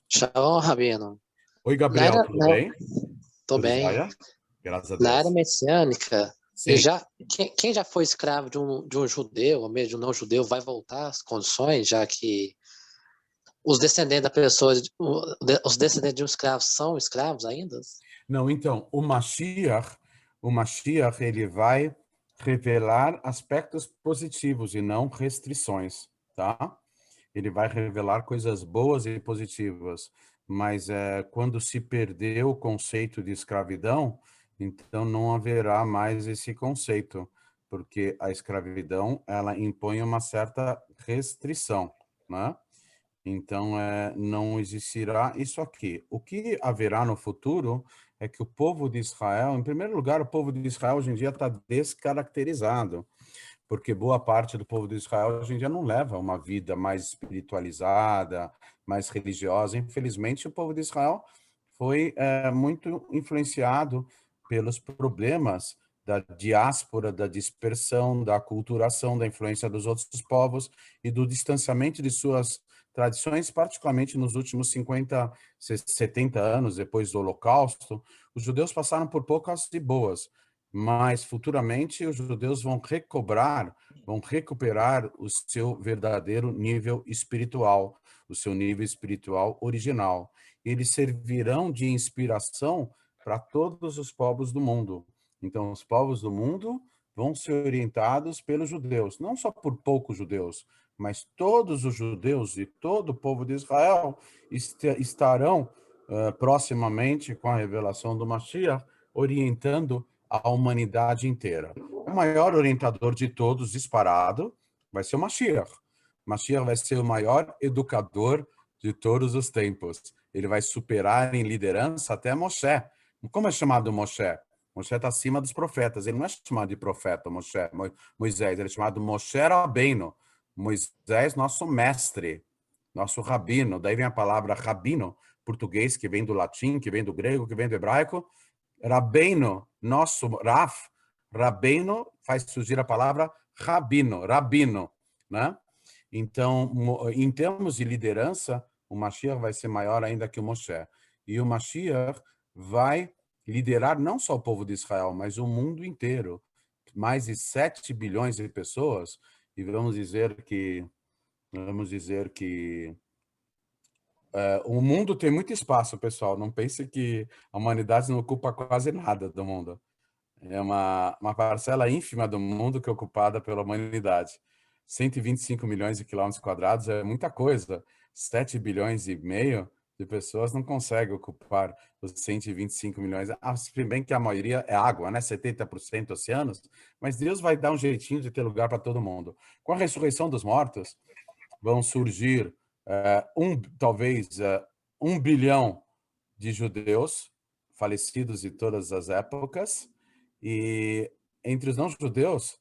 Shalom, Rabino. Oi, Na Gabriel, era, tudo na, bem? tô Tudo bem. jóia? Graças a Na era Deus. messiânica, Sim. quem já foi escravo de um judeu, ou mesmo de um não judeu, vai voltar às condições, já que os descendentes da pessoa, os descendentes de um escravo são escravos ainda? Não, então, o Mashiach, ele vai revelar aspectos positivos e não restrições, tá? Ele vai revelar coisas boas e positivas, mas quando se perdeu o conceito de escravidão, então não haverá mais esse conceito, porque a escravidão, ela impõe uma certa restrição, né? Então, não existirá isso aqui. O que haverá no futuro é que o povo de Israel, em primeiro lugar, o povo de Israel hoje em dia está descaracterizado, porque boa parte do povo de Israel hoje em dia não leva uma vida mais espiritualizada, mais religiosa. Infelizmente, o povo de Israel foi muito influenciado pelos problemas da diáspora, da dispersão, da aculturação, da influência dos outros povos e do distanciamento de suas tradições, particularmente nos últimos 50, 70 anos depois do Holocausto. Os judeus passaram por poucas e boas, mas futuramente os judeus vão recuperar o seu verdadeiro nível espiritual, o seu nível espiritual original. Eles servirão de inspiração para todos os povos do mundo. Então, os povos do mundo vão ser orientados pelos judeus, não só por poucos judeus, mas todos os judeus e todo o povo de Israel estarão proximamente, com a revelação do Mashiach, orientando a humanidade inteira. O maior orientador de todos, disparado, vai ser o Mashiach. Mashiach vai ser o maior educador de todos os tempos. Ele vai superar em liderança até Moshe. Como é chamado Moshe? Moshe está acima dos profetas. Ele não é chamado de profeta, Moisés. Ele é chamado Moshe Rabbeinu. Moisés, nosso mestre, nosso rabino. Daí vem a palavra rabino, português, que vem do latim, que vem do grego, que vem do hebraico. Rabbeinu, nosso Raf, Rabbeinu faz surgir a palavra rabino, né? Então, em termos de liderança, o Mashiach vai ser maior ainda que o Moshe. E o Mashiach vai liderar não só o povo de Israel, mas o mundo inteiro. Mais de 7 bilhões de pessoas, e vamos dizer que o mundo tem muito espaço, pessoal. Não pense que a humanidade não ocupa quase nada do mundo. É uma parcela ínfima do mundo que é ocupada pela humanidade. 125 milhões de quilômetros quadrados é muita coisa. 7 bilhões e meio de pessoas não conseguem ocupar os 125 milhões. Se bem que a maioria é água, né? 70% oceanos. Mas Deus vai dar um jeitinho de ter lugar para todo mundo. Com a ressurreição dos mortos, vão surgir talvez 1 bilhão de judeus falecidos de todas as épocas, e entre os não-judeus,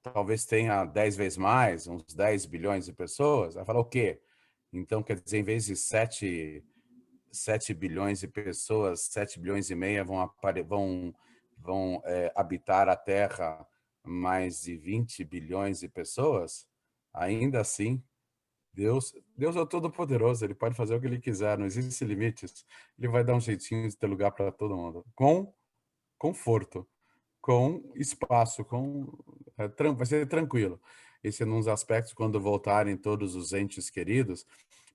talvez tenha 10 vezes mais, uns 10 bilhões de pessoas. Vai falar o quê? Então, quer dizer, em vez de 7 bilhões de pessoas, 7 bilhões e meia vão habitar a Terra mais de 20 bilhões de pessoas. Ainda assim, Deus é o Todo-Poderoso, ele pode fazer o que ele quiser, não existem limites. Ele vai dar um jeitinho de ter lugar para todo mundo, com conforto, com espaço, vai ser tranquilo. Esse é um dos aspectos, quando voltarem todos os entes queridos,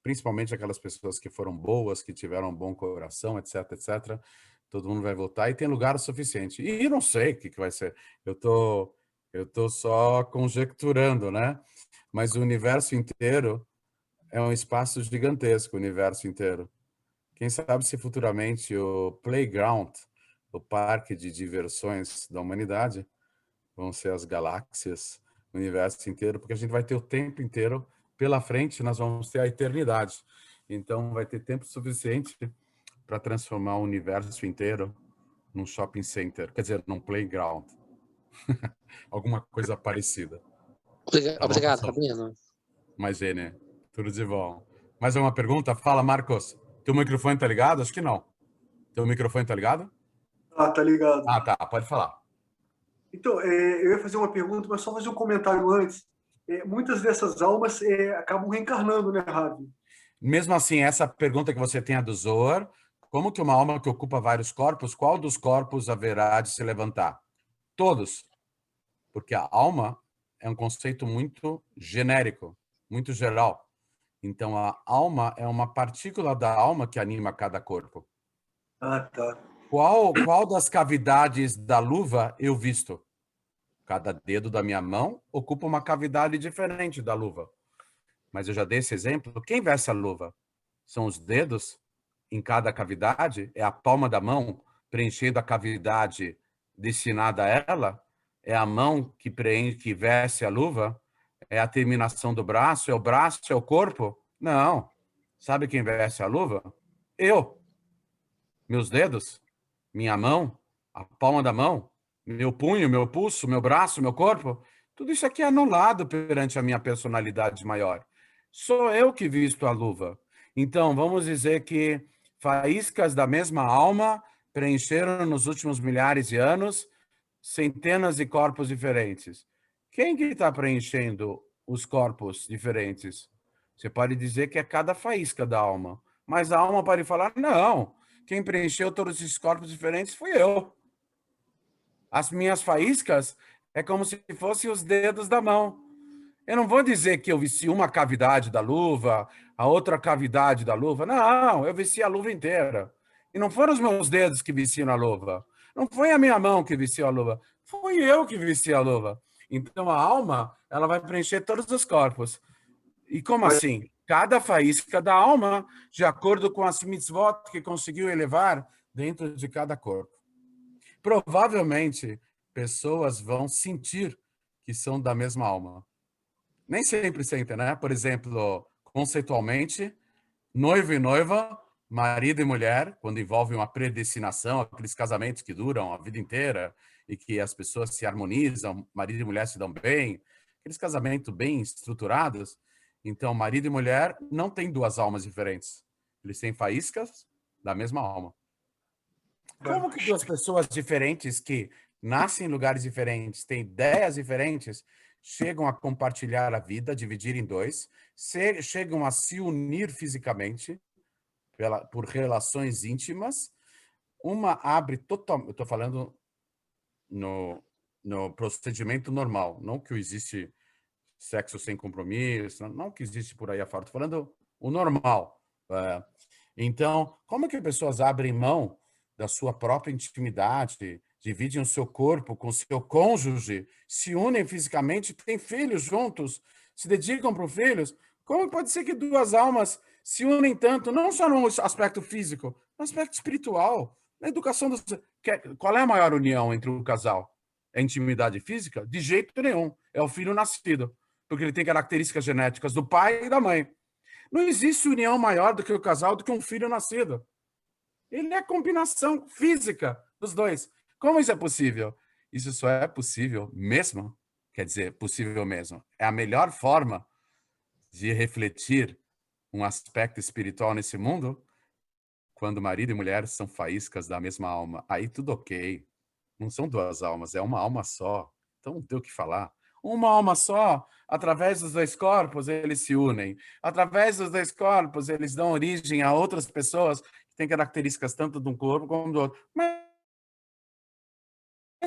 principalmente aquelas pessoas que foram boas, que tiveram um bom coração, etc, etc. Todo mundo vai voltar e tem lugar o suficiente. E não sei o que vai ser. Eu tô só conjecturando, né? Mas o universo inteiro é um espaço gigantesco, o universo inteiro. Quem sabe se futuramente o playground, o parque de diversões da humanidade, vão ser as galáxias, o universo inteiro, porque a gente vai ter o tempo inteiro pela frente, nós vamos ter a eternidade. Então vai ter tempo suficiente para transformar o universo inteiro num shopping center, quer dizer, num playground. Alguma coisa parecida. Tá bom, Obrigado, pessoal? Rabino. Mas é, né? Tudo de bom. Mais uma pergunta? Fala, Marcos. Teu microfone tá ligado? Acho que não. Teu microfone tá ligado? Ah, tá ligado. Ah, tá. Pode falar. Então, eu ia fazer uma pergunta, mas só fazer um comentário antes. Muitas dessas almas acabam reencarnando, né, Ravi? Mesmo assim, essa pergunta que você tem a do Zohar, como que uma alma que ocupa vários corpos, qual dos corpos haverá de se levantar? Todos. Porque a alma é um conceito muito genérico, muito geral. Então, a alma é uma partícula da alma que anima cada corpo. Ah, tá. Qual das cavidades da luva eu visto? Cada dedo da minha mão ocupa uma cavidade diferente da luva. Mas eu já dei esse exemplo. Quem veste a luva? São os dedos em cada cavidade? É a palma da mão preenchendo a cavidade destinada a ela? É a mão que preenche, que veste a luva? É a terminação do braço? É o braço? É o corpo? Não. Sabe quem veste a luva? Eu. Meus dedos, minha mão, a palma da mão, meu punho, meu pulso, meu braço, meu corpo, tudo isso aqui é anulado perante a minha personalidade maior. Sou eu que visto a luva. Então, vamos dizer que faíscas da mesma alma preencheram nos últimos milhares de anos centenas de corpos diferentes. Quem que está preenchendo os corpos diferentes? Você pode dizer que é cada faísca da alma, mas a alma pode falar, não, quem preencheu todos esses corpos diferentes fui eu. As minhas faíscas é como se fossem os dedos da mão. Eu não vou dizer que eu vesti uma cavidade da luva, a outra cavidade da luva. Não, eu vesti a luva inteira. E não foram os meus dedos que vestiram a luva. Não foi a minha mão que vestiu a luva. Fui eu que vesti a luva. Então a alma, ela vai preencher todos os corpos. E como Mas, assim? Cada faísca da alma, de acordo com as mitzvot que conseguiu elevar dentro de cada corpo. Provavelmente, pessoas vão sentir que são da mesma alma. Nem sempre sentem, né? Por exemplo, conceitualmente, noivo e noiva, marido e mulher, quando envolve uma predestinação, aqueles casamentos que duram a vida inteira e que as pessoas se harmonizam, marido e mulher se dão bem, aqueles casamentos bem estruturados. Então, marido e mulher não têm duas almas diferentes. Eles têm faíscas da mesma alma. Como que duas pessoas diferentes que nascem em lugares diferentes, têm ideias diferentes, chegam a compartilhar a vida, dividir em dois, chegam a se unir fisicamente por relações íntimas? Uma abre totalmente, eu estou falando no procedimento normal, não que existe sexo sem compromisso, não que existe por aí afora, estou falando o normal. Então, como que pessoas abrem mão da sua própria intimidade, dividem o seu corpo com o seu cônjuge, se unem fisicamente, têm filhos juntos, se dedicam para os filhos? Como pode ser que duas almas se unem tanto, não só no aspecto físico, no aspecto espiritual, na educação dos... Qual é a maior união entre o casal? É a intimidade física? De jeito nenhum. É o filho nascido, porque ele tem características genéticas do pai e da mãe. Não existe união maior do que o casal, do que um filho nascido. Ele é a combinação física dos dois. Como isso é possível? Isso só é possível mesmo, quer dizer, possível mesmo. É a melhor forma de refletir um aspecto espiritual nesse mundo quando marido e mulher são faíscas da mesma alma. Aí tudo ok. Não são duas almas, é uma alma só. Então não tem o que falar. Uma alma só, através dos dois corpos, eles se unem. Através dos dois corpos, eles dão origem a outras pessoas que têm características tanto de um corpo como do outro. Mas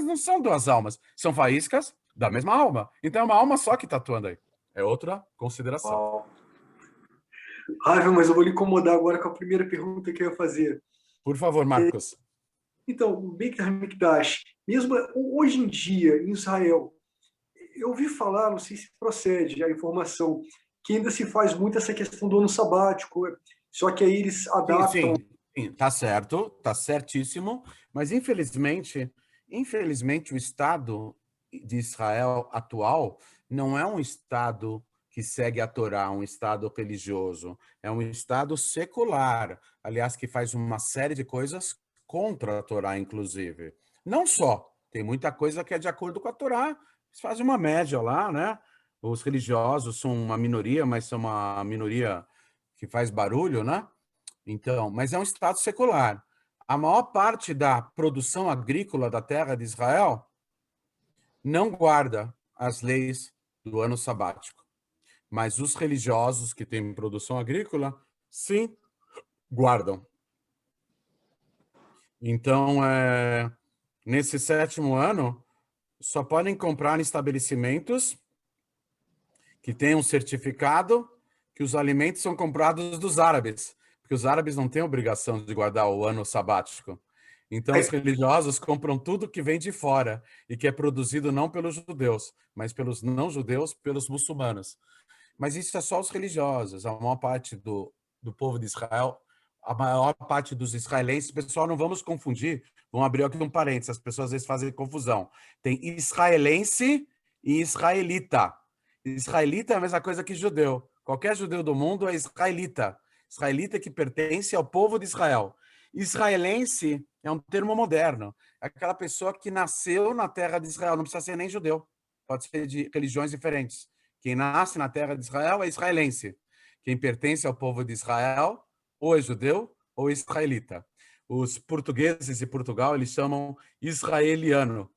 não são duas almas, são faíscas da mesma alma. Então é uma alma só que está atuando aí. É outra consideração. uau. Ravi, mas eu vou lhe incomodar agora com a primeira pergunta que eu ia fazer. Por favor, Marcos. Então, o Beit HaMikdash, mesmo hoje em dia, em Israel, eu ouvi falar, não sei se procede a informação, que ainda se faz muito essa questão do ano sabático, só que aí eles adaptam. Sim, tá certo, tá certíssimo, mas infelizmente o Estado de Israel atual não é um Estado que segue a Torá, um Estado religioso, é um Estado secular, aliás, que faz uma série de coisas contra a Torá, inclusive. Não só, Tem muita coisa que é de acordo com a Torá. Eles fazem uma média lá, né? Os religiosos são uma minoria, mas são uma minoria que faz barulho, né? Então, mas é um estado secular. A maior parte da produção agrícola da terra de Israel não guarda as leis do ano sabático. Mas os religiosos que têm produção agrícola, sim, guardam. Então, nesse 7º ano, só podem comprar em estabelecimentos que têm um certificado que os alimentos são comprados dos árabes, porque os árabes não têm obrigação de guardar o ano sabático. Então, os religiosos compram tudo que vem de fora e que é produzido não pelos judeus, mas pelos não-judeus, pelos muçulmanos. Mas isso é só os religiosos. A maior parte do povo de Israel, a maior parte dos israelenses, pessoal, não vamos confundir, vamos abrir aqui um parênteses, as pessoas às vezes fazem confusão. Tem israelense e israelita. Israelita é a mesma coisa que judeu. Qualquer judeu do mundo é israelita. Israelita que pertence ao povo de Israel. Israelense é um termo moderno. É aquela pessoa que nasceu na terra de Israel, não precisa ser nem judeu. Pode ser de religiões diferentes. Quem nasce na terra de Israel é israelense. Quem pertence ao povo de Israel ou é judeu ou é israelita. Os portugueses de Portugal, eles chamam israeliano.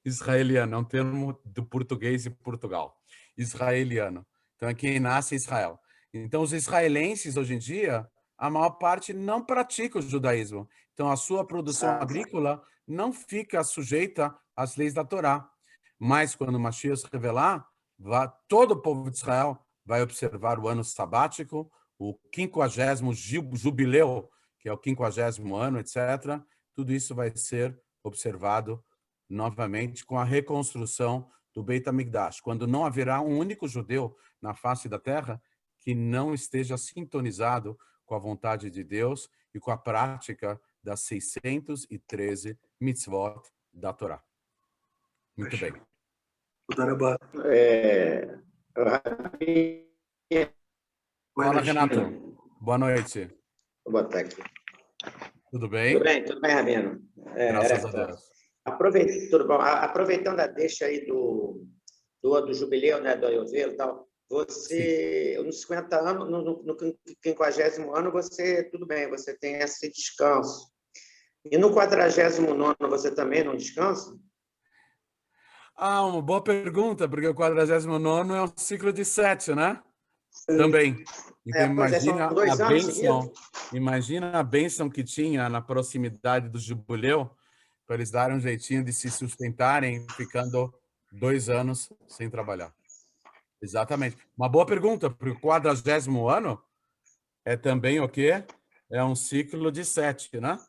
Israeliano é um termo do português de Portugal. Israeliano. Então, é quem nasce em Israel. Então, os israelenses, hoje em dia, a maior parte não pratica o judaísmo. Então, a sua produção agrícola não fica sujeita às leis da Torá. Mas, quando o Mashiach se revelar, todo o povo de Israel vai observar o ano sabático, o 50º jubileu, que é o 50º ano, etc. Tudo isso vai ser observado novamente com a reconstrução do Beit HaMikdash, quando não haverá um único judeu na face da terra que não esteja sintonizado com a vontade de Deus e com a prática das 613 mitzvot da Torá. Muito bem. Fala, Renato. Boa noite. Vou botar aqui. Tudo bem? Tudo bem, Rabino. Graças a Deus. Tudo bom. Aproveitando a deixa aí do jubileu, né, do Ayurveda e tal, você, nos 50 anos, no 50º ano, você, tudo bem, você tem esse descanso. E no 49º, você também não descansa? Uma boa pergunta, porque o 49º é um ciclo de 7, né? Também. Então, imagina a bênção que tinha na proximidade do jubileu, para eles darem um jeitinho de se sustentarem, ficando 2 anos sem trabalhar. Exatamente. Uma boa pergunta, porque o 40º ano é também o quê? É um ciclo de 7, né?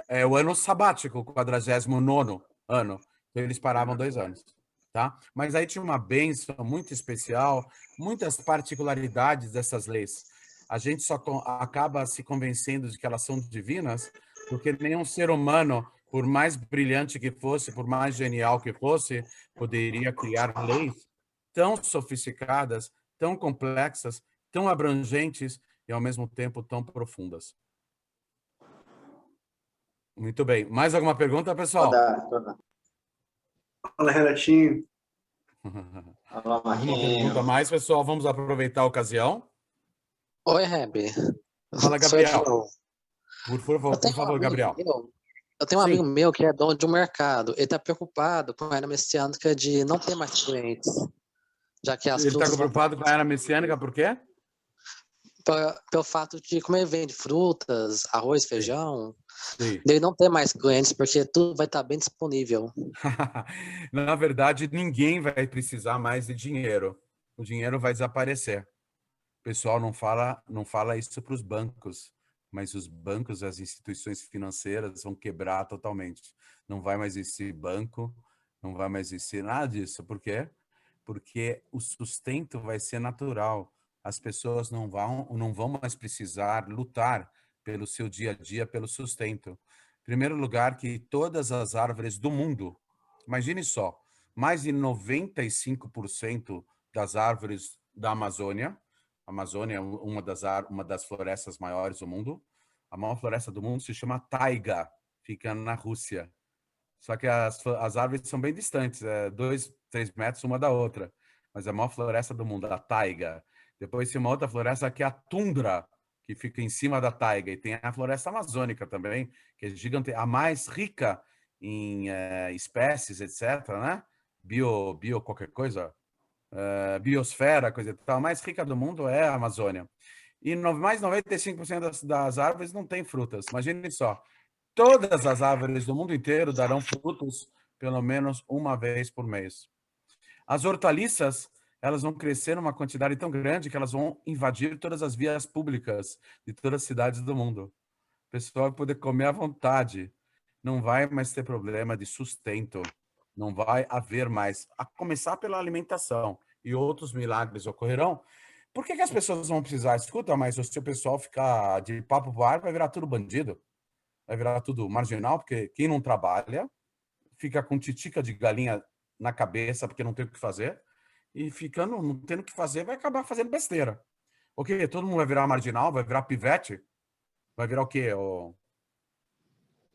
É o ano sabático, o 49º ano. Então, eles paravam 2 anos. Tá? Mas aí tinha uma bênção muito especial, muitas particularidades dessas leis. A gente só acaba se convencendo de que elas são divinas, porque nenhum ser humano, por mais brilhante que fosse, por mais genial que fosse, poderia criar leis tão sofisticadas, tão complexas, tão abrangentes e, ao mesmo tempo, tão profundas. Muito bem. Mais alguma pergunta, pessoal? Toda. Fala, Renatinho. Alguma pergunta a mais, pessoal? Vamos aproveitar a ocasião. Oi, Reb. Fala, Gabriel. Por favor, Gabriel. Eu tenho um amigo meu que é dono de um mercado. Ele está preocupado com a era messiânica de não ter mais clientes. Já que Ele está preocupado com a era messiânica por quê? Pelo fato de como ele vende frutas, arroz, feijão, Sim. ele não ter mais clientes, porque tudo vai estar bem disponível. Na verdade, ninguém vai precisar mais de dinheiro. O dinheiro vai desaparecer. O pessoal não fala isso para os bancos, mas os bancos, as instituições financeiras vão quebrar totalmente. Não vai mais existir banco, não vai mais existir nada disso. Por quê? Porque o sustento vai ser natural. As pessoas não vão mais precisar lutar pelo seu dia a dia, pelo sustento. Em primeiro lugar, que todas as árvores do mundo, imagine só, mais de 95% das árvores da Amazônia, a Amazônia é uma das florestas maiores do mundo, a maior floresta do mundo se chama taiga, fica na Rússia. Só que as árvores são bem distantes, 2, 3 metros uma da outra. Mas é a maior floresta do mundo, a taiga. Depois tem uma outra floresta que é a tundra, que fica em cima da taiga. E tem a floresta amazônica também, que é gigante, a mais rica em espécies, etc., né? Bio qualquer coisa, biosfera, coisa e tal. A mais rica do mundo é a Amazônia. E mais 95% das árvores não têm frutas. Imagine só, todas as árvores do mundo inteiro darão frutos pelo menos uma vez por mês. As hortaliças, elas vão crescer numa quantidade tão grande que elas vão invadir todas as vias públicas de todas as cidades do mundo. O pessoal vai poder comer à vontade. Não vai mais ter problema de sustento. Não vai haver mais, a começar pela alimentação. E outros milagres ocorrerão. Por que as pessoas vão precisar? Escuta, mas se o pessoal ficar de papo pro ar, vai virar tudo bandido. Vai virar tudo marginal, porque quem não trabalha fica com titica de galinha na cabeça porque não tem o que fazer, e ficando, não tendo o que fazer, vai acabar fazendo besteira. O quê? Todo mundo vai virar marginal, vai virar pivete? Vai virar o quê? O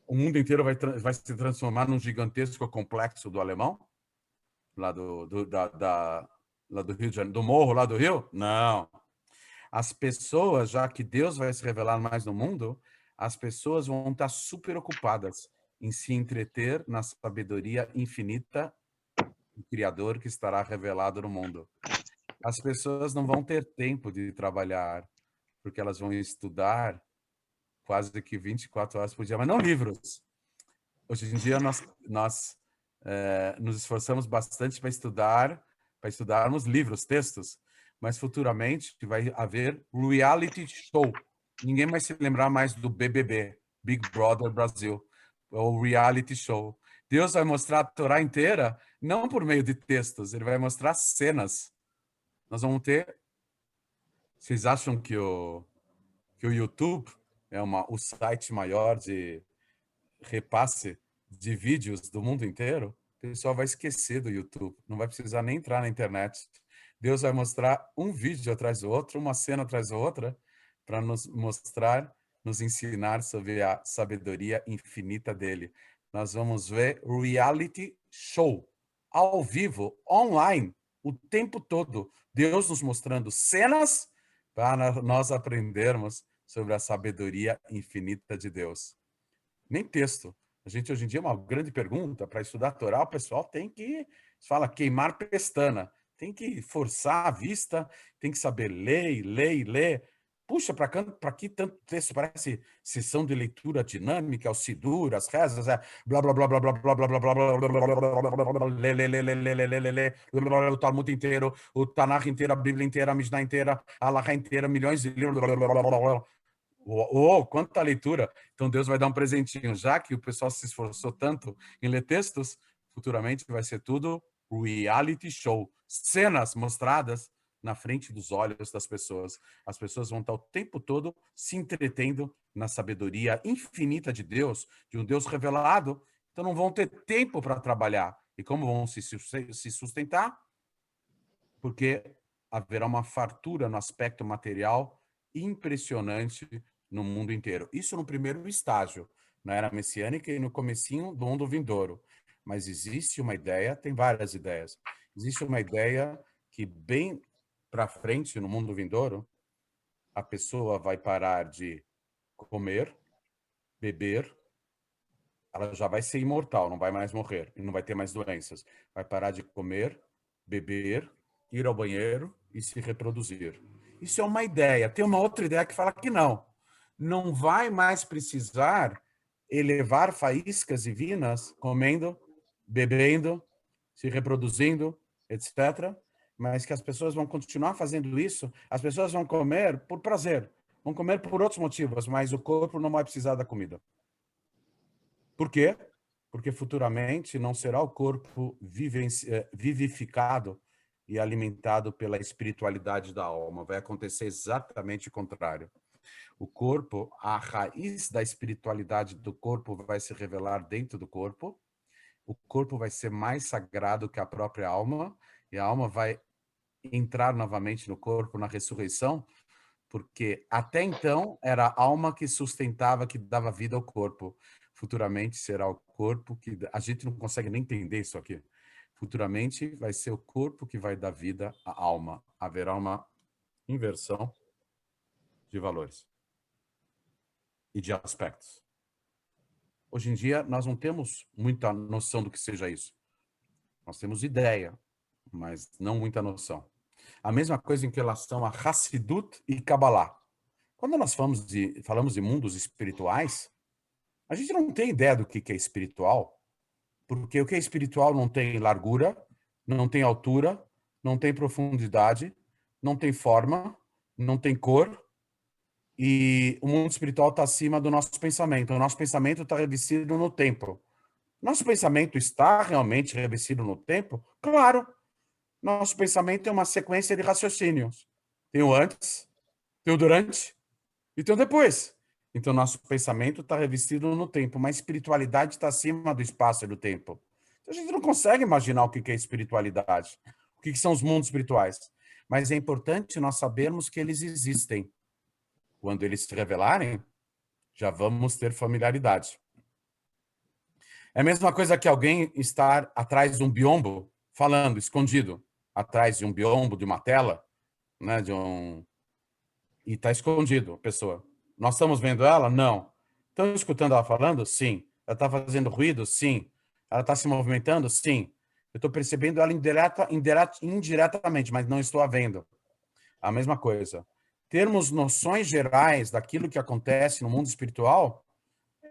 mundo inteiro vai se transformar num gigantesco complexo do alemão? Lá lá do Rio de Janeiro, do morro lá do Rio? Não. As pessoas, já que Deus vai se revelar mais no mundo, as pessoas vão estar super ocupadas em se entreter na sabedoria infinita do Criador que estará revelado no mundo. As pessoas não vão ter tempo de trabalhar, porque elas vão estudar quase que 24 horas por dia, mas não livros. Hoje em dia nós nos esforçamos bastante para estudarmos livros, textos, mas futuramente vai haver reality show. Ninguém vai se lembrar mais do BBB, Big Brother Brasil, ou reality show. Deus vai mostrar a Torá inteira, não por meio de textos, ele vai mostrar cenas. Nós vamos ter... Vocês acham que o YouTube é o site maior de repasse de vídeos do mundo inteiro? O pessoal vai esquecer do YouTube, não vai precisar nem entrar na internet. Deus vai mostrar um vídeo atrás do outro, uma cena atrás da outra, para nos mostrar, nos ensinar sobre a sabedoria infinita dele. Nós vamos ver reality show, ao vivo, online, o tempo todo. Deus nos mostrando cenas para nós aprendermos sobre a sabedoria infinita de Deus. Nem texto. A gente, hoje em dia, uma grande pergunta para estudar a Torá, o pessoal tem que, fala, queimar pestana. Tem que forçar a vista, tem que saber ler. Puxa, para que tanto texto? Parece sessão de leitura dinâmica, o Sidur, as rezas, blá, blá, blá, blá, blá, blá, blá, blá, blá, blá, lê, o Talmud inteiro, o Tanakh inteiro, a Bíblia inteira, a Mishnah inteira, a Halakha inteira, milhões de livros, quanta leitura! Então Deus vai dar um presentinho, já que o pessoal se esforçou tanto em ler textos, futuramente vai ser tudo reality show, cenas mostradas na frente dos olhos das pessoas. As pessoas vão estar o tempo todo se entretendo na sabedoria infinita de Deus, de um Deus revelado, então não vão ter tempo para trabalhar. E como vão se sustentar? Porque haverá uma fartura no aspecto material impressionante no mundo inteiro. Isso no primeiro estágio, na era messiânica e no comecinho do mundo vindouro. Mas existe uma ideia, tem várias ideias. Existe uma ideia que bem para frente no mundo vindouro, a pessoa vai parar de comer, beber, ela já vai ser imortal, não vai mais morrer e não vai ter mais doenças. Vai parar de comer, beber, ir ao banheiro e se reproduzir. Isso é uma ideia. Tem uma outra ideia que fala que não. Não vai mais precisar elevar faíscas divinas comendo, bebendo, se reproduzindo, etc. Mas que as pessoas vão continuar fazendo isso. As pessoas vão comer por prazer. Vão comer por outros motivos, mas o corpo não vai precisar da comida. Por quê? Porque futuramente não será o corpo vivificado e alimentado pela espiritualidade da alma. Vai acontecer exatamente o contrário. O corpo, a raiz da espiritualidade do corpo vai se revelar dentro do corpo. O corpo vai ser mais sagrado que a própria alma e a alma vai entrar novamente no corpo na ressurreição, porque até então era a alma que sustentava, que dava vida ao corpo. futuramente será o corpo que... A gente não consegue nem entender isso aqui. Futuramente vai ser o corpo que vai dar vida à alma. Haverá uma inversão de valores e de aspectos. Hoje em dia, nós não temos muita noção do que seja isso. Nós temos ideia, mas não muita noção. A mesma coisa em relação a Hassidut e Kabbalah. Quando nós falamos de mundos espirituais, a gente não tem ideia do que é espiritual, porque o que é espiritual não tem largura, não tem altura, não tem profundidade, não tem forma, não tem cor, e o mundo espiritual está acima do nosso pensamento. O nosso pensamento está revestido no tempo. Nosso pensamento está realmente revestido no tempo? Claro. Nosso pensamento é uma sequência de raciocínios. Tem o antes, tem o durante e tem o depois. Então, nosso pensamento está revestido no tempo, mas a espiritualidade está acima do espaço e do tempo. Então, a gente não consegue imaginar o que é espiritualidade, o que são os mundos espirituais. Mas é importante nós sabermos que eles existem. Quando eles se revelarem, já vamos ter familiaridade. É a mesma coisa que alguém estar atrás de um biombo, falando, escondido, atrás de um biombo, de uma tela, né, e está escondido a pessoa. Nós estamos vendo ela? Não. Estamos escutando ela falando? Sim. Ela está fazendo ruído? Sim. Ela está se movimentando? Sim. Eu estou percebendo ela indiretamente, mas não estou a vendo. A mesma coisa. Termos noções gerais daquilo que acontece no mundo espiritual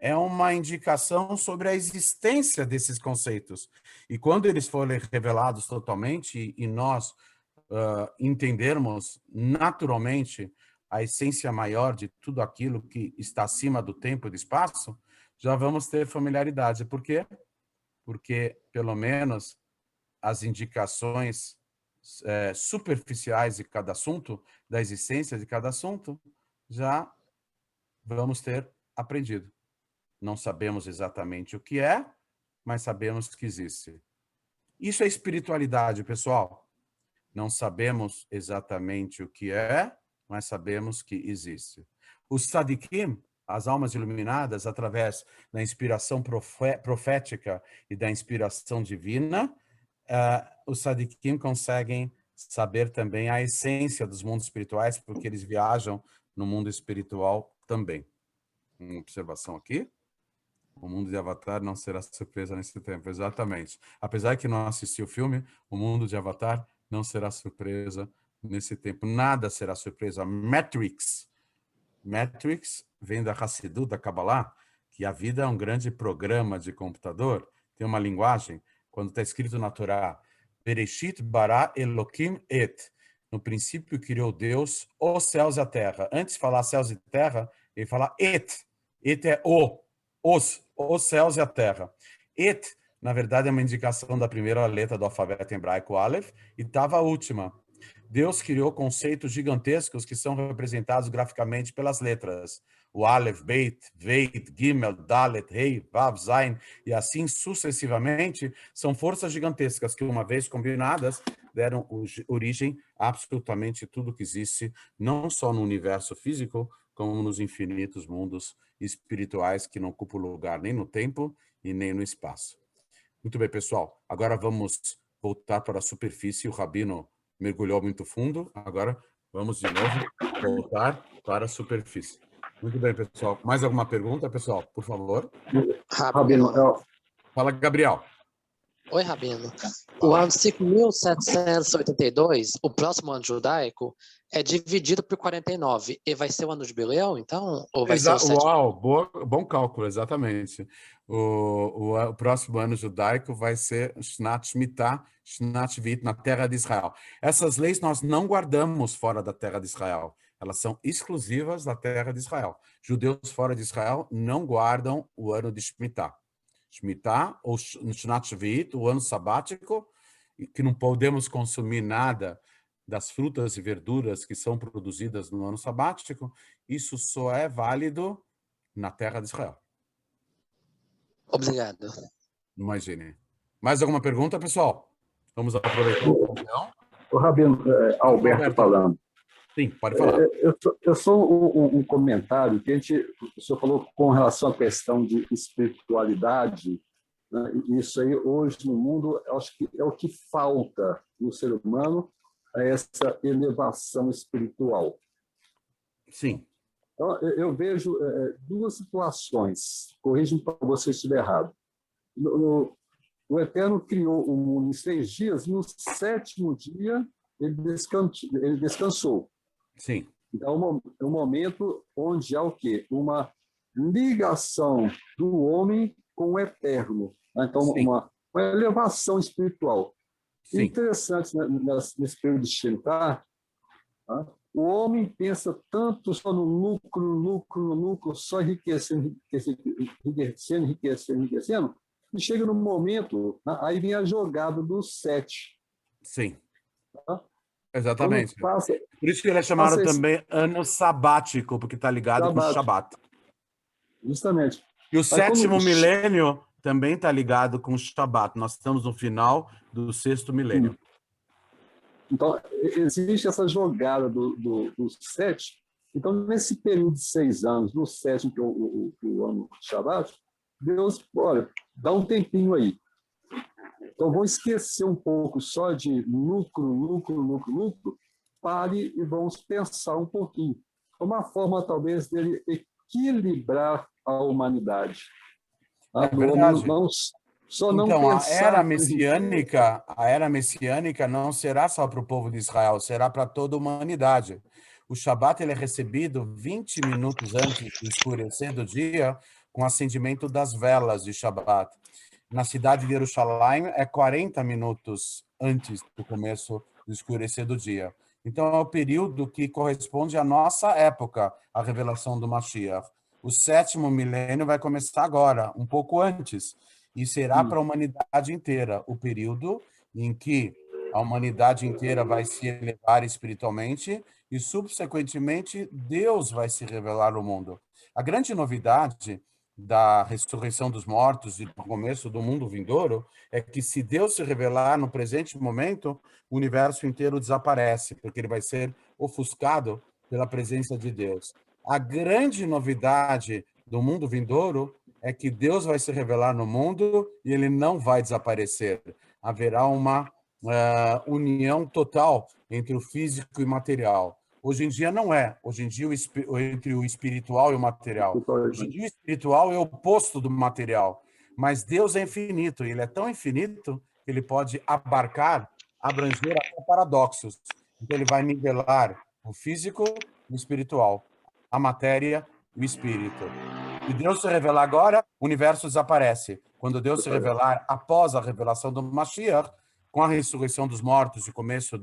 é uma indicação sobre a existência desses conceitos. E quando eles forem revelados totalmente e nós entendermos naturalmente a essência maior de tudo aquilo que está acima do tempo e do espaço, já vamos ter familiaridade. Por quê? Porque, pelo menos, as indicações superficiais de cada assunto, da existência de cada assunto, já vamos ter aprendido. Não sabemos exatamente o que é, mas sabemos que existe. Isso é espiritualidade, pessoal. Não sabemos exatamente o que é, mas sabemos que existe. Os tzadikim, as almas iluminadas, através da inspiração profética e da inspiração divina, os tzadikim conseguem saber também a essência dos mundos espirituais, porque eles viajam no mundo espiritual também. Uma observação aqui. O mundo de Avatar não será surpresa nesse tempo. Exatamente. Apesar que não assisti o filme, o mundo de Avatar não será surpresa nesse tempo. Nada será surpresa. Matrix vem da Hassidut, da Kabbalah, que a vida é um grande programa de computador. Tem uma linguagem, quando está escrito na Torá, Bereshit bara Elokim et. No princípio criou Deus os céus e a terra. Antes de falar céus e terra, ele fala et. Et é os céus e a terra. Et, na verdade, é uma indicação da primeira letra do alfabeto hebraico Aleph, e estava a última. Deus criou conceitos gigantescos que são representados graficamente pelas letras. O Aleph, Beit, Veit, Gimel, Dalet, Rei, Vav, Zain, e assim sucessivamente, são forças gigantescas que, uma vez combinadas, deram origem a absolutamente tudo que existe, não só no universo físico, como nos infinitos mundos espirituais que não ocupam lugar nem no tempo e nem no espaço. Muito bem, pessoal. Agora vamos voltar para a superfície. O Rabino mergulhou muito fundo. Agora vamos de novo voltar para a superfície. Muito bem, pessoal. Mais alguma pergunta, pessoal? Por favor. Rabino, Fala, Gabriel. Oi, Rabino. O ano 5.782, o próximo ano judaico, é dividido por 49. E vai ser o ano de jubileu, então? Ou vai ser o 7? Uau, bom cálculo, exatamente. O próximo ano judaico vai ser Shnat Shemitah, Shnat Shvit, na terra de Israel. Essas leis nós não guardamos fora da terra de Israel. Elas são exclusivas da terra de Israel. Judeus fora de Israel não guardam o ano de Shemitah. Shemitah, ou Shnat Shvit, o ano sabático, que não podemos consumir nada das frutas e verduras que são produzidas no ano sabático, isso só é válido na terra de Israel. Obrigado. Imagine. Mais alguma pergunta, pessoal? Vamos aproveitar o reunião. O Rabino, Alberto falando. Sim, pode falar. Eu sou um comentário que o senhor falou com relação à questão de espiritualidade, né? Isso aí, hoje, no mundo, eu acho que é o que falta no ser humano, é essa elevação espiritual. Sim. Então, eu vejo duas situações, corrijam para você se estiver errado. O Eterno criou o mundo em 6 dias, e no 7º dia ele descansou. Sim. Então, é um momento onde há o quê? Uma ligação do homem com o Eterno. Então, uma elevação espiritual. Sim. Interessante, né, nesse período de Shemitah, tá? O homem pensa tanto só no lucro, só enriquecendo, e chega no momento, né, aí vem a jogada do 7. Sim. Tá? Exatamente. Passa, por isso que ele é chamado também ano sabático, porque está ligado com o Shabat. Justamente. E o 7º milênio também está ligado com o Shabat. Nós estamos no final do 6º milênio. Então, existe essa jogada do 7. Então, nesse período de 6 anos, no 7º, que é o ano do Shabat, Deus, olha, dá um tempinho aí. Então, vamos esquecer um pouco só de lucro. Pare e vamos pensar um pouquinho. Uma forma, talvez, dele equilibrar a humanidade. É verdade. Então, a era messiânica não será só para o povo de Israel, será para toda a humanidade. O Shabat ele é recebido 20 minutos antes do escurecer do dia, com o acendimento das velas de Shabat. Na cidade de Jerusalém, é 40 minutos antes do começo do escurecer do dia. Então, é o período que corresponde à nossa época, a revelação do Mashiach. O 7º milênio vai começar agora, um pouco antes, e será para a humanidade inteira, o período em que a humanidade inteira vai se elevar espiritualmente e, subsequentemente, Deus vai se revelar no mundo. A grande novidade da ressurreição dos mortos e do começo do mundo vindouro é que, se Deus se revelar no presente momento, o universo inteiro desaparece, porque ele vai ser ofuscado pela presença de Deus. A grande novidade do mundo vindouro é que Deus vai se revelar no mundo e ele não vai desaparecer. Haverá uma união total entre o físico e o material. Hoje em dia não é. Hoje em dia, entre o espiritual e o material. Hoje em dia, o espiritual é o oposto do material. Mas Deus é infinito. E ele é tão infinito que ele pode abranger até paradoxos. Então, ele vai nivelar o físico e o espiritual, a matéria e o espírito. E Deus se revelar agora, o universo desaparece. Quando Deus se revelar após a revelação do Mashiach, com a ressurreição dos mortos e o começo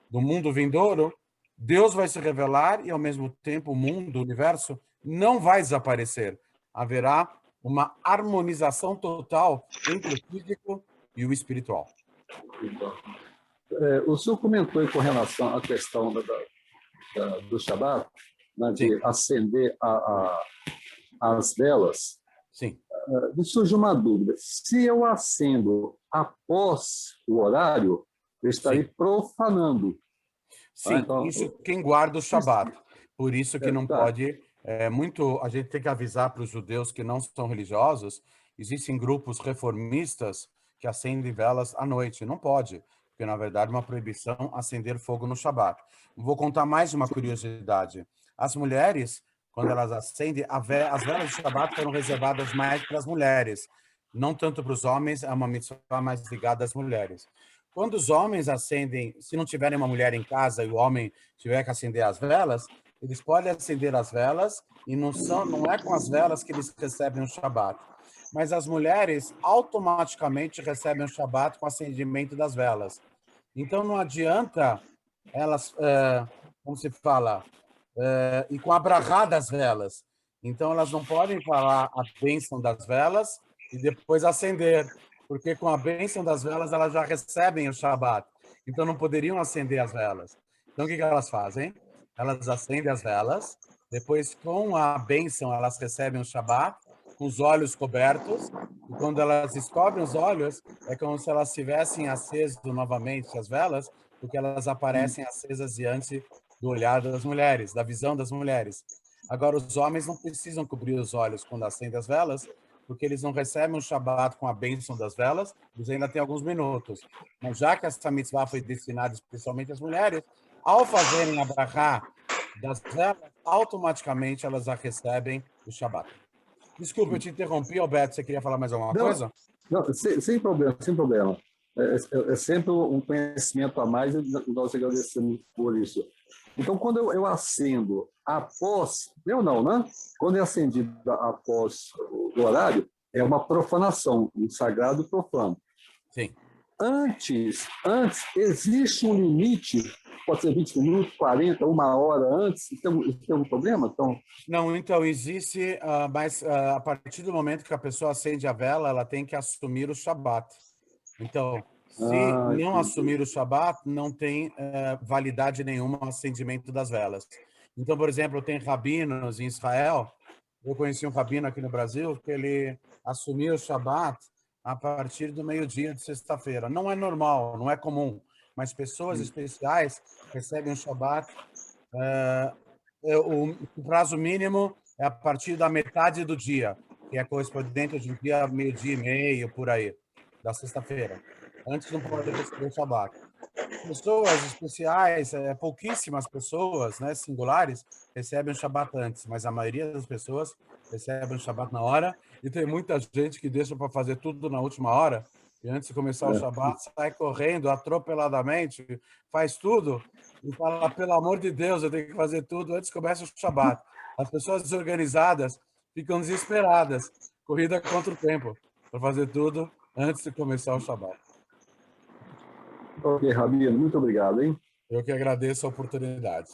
do mundo vindouro, Deus vai se revelar e, ao mesmo tempo, o mundo, o universo, não vai desaparecer. Haverá uma harmonização total entre o físico e o espiritual. O senhor comentou com relação à questão do Shabat, né, de acender as velas. Sim. Me surge uma dúvida. Se eu acendo após o horário, eu estarei profanando. Sim, então, isso quem guarda o Shabat. Por isso que não pode... a gente tem que avisar para os judeus que não são religiosos. Existem grupos reformistas que acendem velas à noite. Não pode, porque, na verdade, é uma proibição acender fogo no Shabat. Vou contar mais uma curiosidade. As mulheres, quando elas acendem, as velas de Shabat foram reservadas mais para as mulheres, não tanto para os homens, é uma mitzvah mais ligada às mulheres. Quando os homens acendem, se não tiverem uma mulher em casa e o homem tiver que acender as velas, eles podem acender as velas e não é com as velas que eles recebem o Shabat. Mas as mulheres automaticamente recebem o Shabat com o acendimento das velas. Então não adianta elas, como se fala, e com a brachá das velas. Então elas não podem falar a bênção das velas e depois acender, porque com a bênção das velas elas já recebem o Shabat. Então não poderiam acender as velas. Então o que elas fazem? Elas acendem as velas, depois com a bênção elas recebem o Shabat, com os olhos cobertos, e quando elas descobrem os olhos, é como se elas tivessem aceso novamente as velas, porque elas aparecem acesas diante do olhar das mulheres, da visão das mulheres. Agora, os homens não precisam cobrir os olhos quando acendem as velas, porque eles não recebem o Shabat com a bênção das velas, eles ainda têm alguns minutos. Mas já que essa mitzvah foi destinada especialmente às mulheres, ao fazerem a brachá das velas, automaticamente elas já recebem o Shabat. Desculpa, eu te interrompi, Alberto, você queria falar mais alguma coisa? Não, sem problema, sem problema. É sempre um conhecimento a mais e nós agradecemos por isso. Então, quando eu acendo após... Eu não, né? Quando é acendido após o horário, é uma profanação, um sagrado profano. Sim. Antes, existe um limite, pode ser 20 minutos, 40, uma hora antes, tem um problema? Então... Não, então, existe, mas a partir do momento que a pessoa acende a vela, ela tem que assumir o Shabat. Então, se não assumir o Shabat, não tem validade nenhuma o acendimento das velas. Então, por exemplo, tem rabinos em Israel, eu conheci um rabino aqui no Brasil, que ele assumiu o Shabat a partir do meio-dia de sexta-feira. Não é normal, não é comum, mas pessoas especiais recebem o Shabat. O prazo mínimo é a partir da metade do dia, que é correspondente ao dia meio-dia e meio, por aí, da sexta-feira. Antes não pode receber o Shabat. Pessoas especiais, pouquíssimas pessoas, né, singulares, recebem o Shabat antes, mas a maioria das pessoas recebem o Shabat na hora, e tem muita gente que deixa para fazer tudo na última hora, e antes de começar o Shabat, sai correndo atropeladamente, faz tudo, e fala, pelo amor de Deus, eu tenho que fazer tudo antes que comece o Shabat. As pessoas desorganizadas ficam desesperadas, corrida contra o tempo, para fazer tudo antes de começar o Shabat. Ok, Rabino, muito obrigado, hein? Eu que agradeço a oportunidade.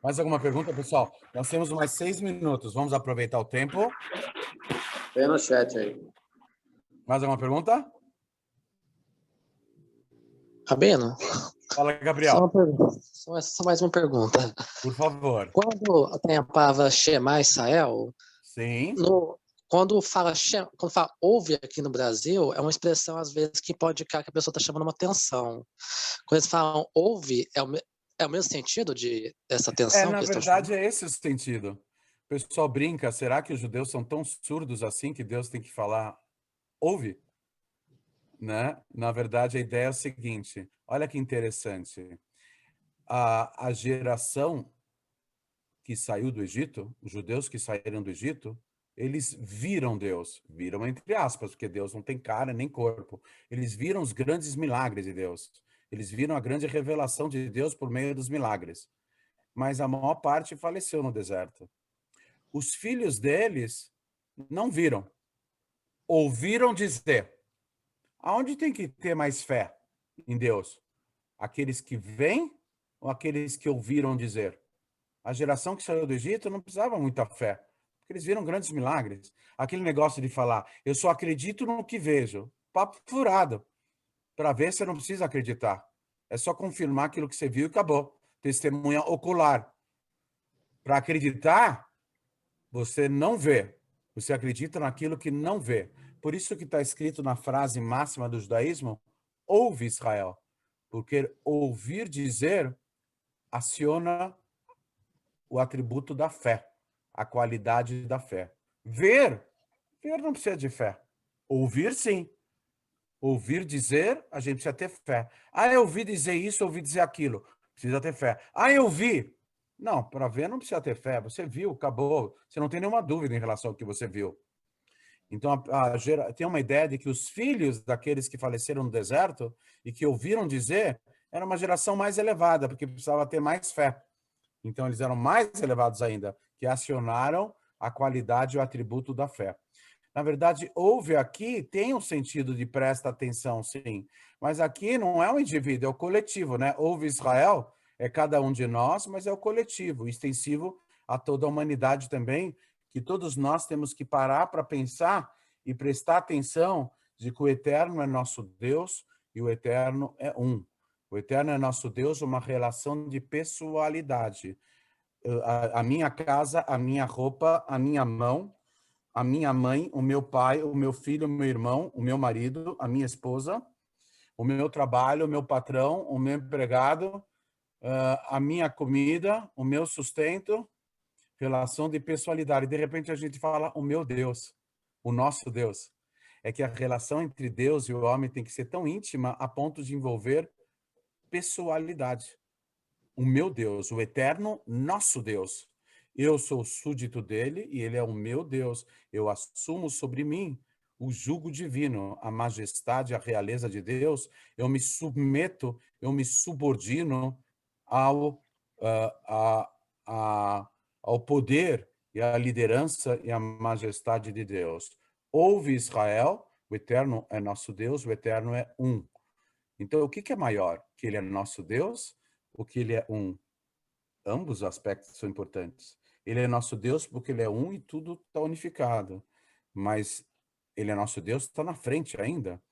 Mais alguma pergunta, pessoal? Nós temos mais 6 minutos. Vamos aproveitar o tempo. Vem no chat aí. Mais alguma pergunta? Rabino? Fala, Gabriel. Só mais uma pergunta. Por favor. Quando tem a palavra Shema Israel, Sim. Quando fala ouve aqui no Brasil, é uma expressão, às vezes, que pode indicar que a pessoa está chamando uma atenção. Quando eles falam ouve, é o mesmo sentido dessa atenção? Na verdade, é esse o sentido. O pessoal brinca, será que os judeus são tão surdos assim que Deus tem que falar ouve? Né? Na verdade, a ideia é o seguinte, olha que interessante. A geração que saiu do Egito, os judeus que saíram do Egito, eles viram Deus, viram entre aspas, porque Deus não tem cara nem corpo. Eles viram os grandes milagres de Deus. Eles viram a grande revelação de Deus por meio dos milagres. Mas a maior parte faleceu no deserto. Os filhos deles não viram. Ouviram dizer. Aonde tem que ter mais fé em Deus? Aqueles que veem ou aqueles que ouviram dizer? A geração que saiu do Egito não precisava muita fé, porque eles viram grandes milagres. Aquele negócio de falar, eu só acredito no que vejo. Papo furado. Para ver, você não precisa acreditar. É só confirmar aquilo que você viu e acabou. Testemunha ocular. Para acreditar, você não vê. Você acredita naquilo que não vê. Por isso que está escrito na frase máxima do judaísmo, ouve Israel. Porque ouvir dizer aciona o atributo da fé, a qualidade da fé. Ver não precisa de fé. Ouvir, sim. Ouvir dizer, a gente precisa ter fé. Eu ouvi dizer isso, ouvi dizer aquilo. Precisa ter fé. Eu vi. Não, para ver não precisa ter fé. Você viu, acabou. Você não tem nenhuma dúvida em relação ao que você viu. Então, tem uma ideia de que os filhos daqueles que faleceram no deserto e que ouviram dizer, era uma geração mais elevada, porque precisava ter mais fé. Então, eles eram mais elevados ainda, que acionaram a qualidade e o atributo da fé. Na verdade, ouve aqui tem um sentido de presta atenção, sim. Mas aqui não é um indivíduo, é o coletivo, né? Ouve Israel, é cada um de nós, mas é o coletivo, extensivo a toda a humanidade também, que todos nós temos que parar para pensar e prestar atenção de que o Eterno é nosso Deus e o Eterno é um. O Eterno é nosso Deus, uma relação de pessoalidade. A minha casa, a minha roupa, a minha mão, a minha mãe, o meu pai, o meu filho, o meu irmão, o meu marido, a minha esposa, o meu trabalho, o meu patrão, o meu empregado, a minha comida, o meu sustento, relação de pessoalidade. De repente a gente fala o meu Deus, o nosso Deus. É que a relação entre Deus e o homem tem que ser tão íntima a ponto de envolver pessoalidade. O meu Deus, o eterno, nosso Deus. Eu sou súdito dele e ele é o meu Deus. Eu assumo sobre mim o jugo divino, a majestade, a realeza de Deus. Eu me submeto, eu me subordino ao poder e à liderança e à majestade de Deus. Ouve Israel, o eterno é nosso Deus, o eterno é um. Então, o que é maior? Que ele é nosso Deus ou que ele é um? Ambos os aspectos são importantes. Ele é nosso Deus porque ele é um e tudo está unificado. Mas ele é nosso Deus, está na frente ainda,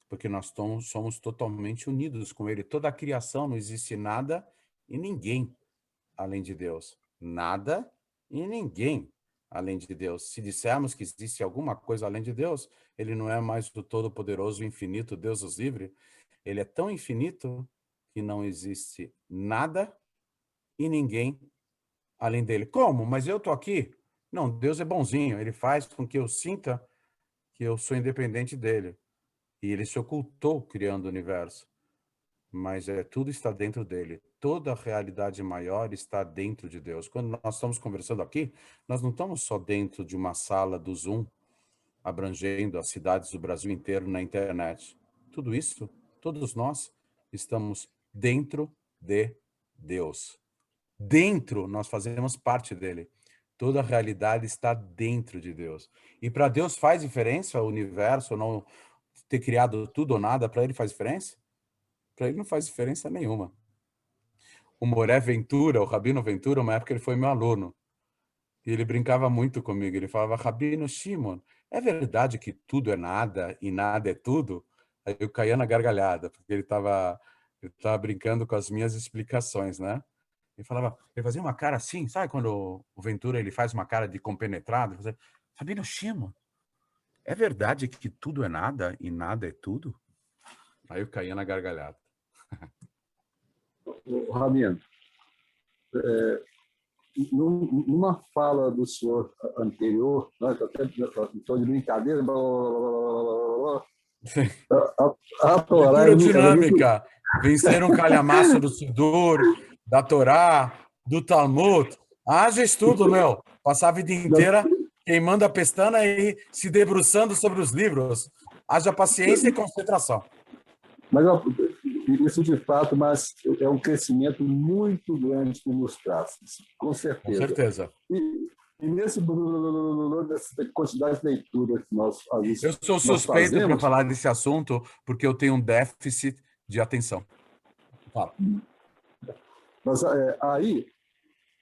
porque nós somos totalmente unidos com ele. Toda a criação, não existe nada e ninguém além de Deus. Nada e ninguém além de Deus. Se dissermos que existe alguma coisa além de Deus, ele não é mais o todo-poderoso, infinito, Deus os livre. Ele é tão infinito que não existe nada e ninguém além dele. Como? Mas eu estou aqui? Não, Deus é bonzinho. Ele faz com que eu sinta que eu sou independente dele. E ele se ocultou criando o universo. Mas tudo está dentro dele. Toda a realidade maior está dentro de Deus. Quando nós estamos conversando aqui, nós não estamos só dentro de uma sala do Zoom, abrangendo as cidades do Brasil inteiro na internet. Tudo isso, todos nós, estamos dentro de Deus. Dentro, nós fazemos parte dele. Toda a realidade está dentro de Deus. E para Deus faz diferença o universo, não ter criado tudo ou nada, para ele faz diferença? Para ele não faz diferença nenhuma. O Moré Ventura, o Rabino Ventura, uma época ele foi meu aluno. E ele brincava muito comigo. Ele falava, Rabino Shimon, é verdade que tudo é nada e nada é tudo? Aí eu caía na gargalhada, porque ele estava brincando com as minhas explicações, né? Ele fazia uma cara assim, sabe quando o Ventura ele faz uma cara de compenetrado? Ele fazia, Rabino Shimon, é verdade que tudo é nada e nada é tudo? Aí eu caía na gargalhada. Rabino, numa fala do senhor anterior, até estou de brincadeira, a Torá... Leitura dinâmica, vencer um calhamaço do Sidur, da Torá, do Talmud. Haja estudo, meu. Passar a vida inteira queimando a pestana e se debruçando sobre os livros. Haja paciência e concentração. Mas isso, de fato, é um crescimento muito grande que nos traz, com certeza. Com certeza. E nessa quantidade de leitura que nós fazemos... Eu sou suspeito para falar desse assunto porque eu tenho um déficit de atenção. Fala. Mas aí,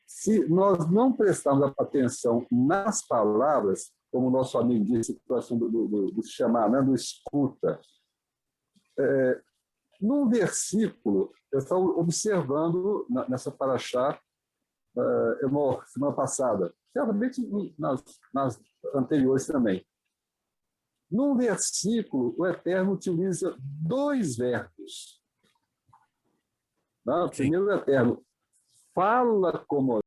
se nós não prestarmos atenção nas palavras, como o nosso amigo disse, a situação do chamar, né, do escuta, num versículo, eu estava observando nessa paraxá, semana passada, certamente nas anteriores também. Num versículo, o Eterno utiliza dois verbos. Primeiro, o Eterno fala como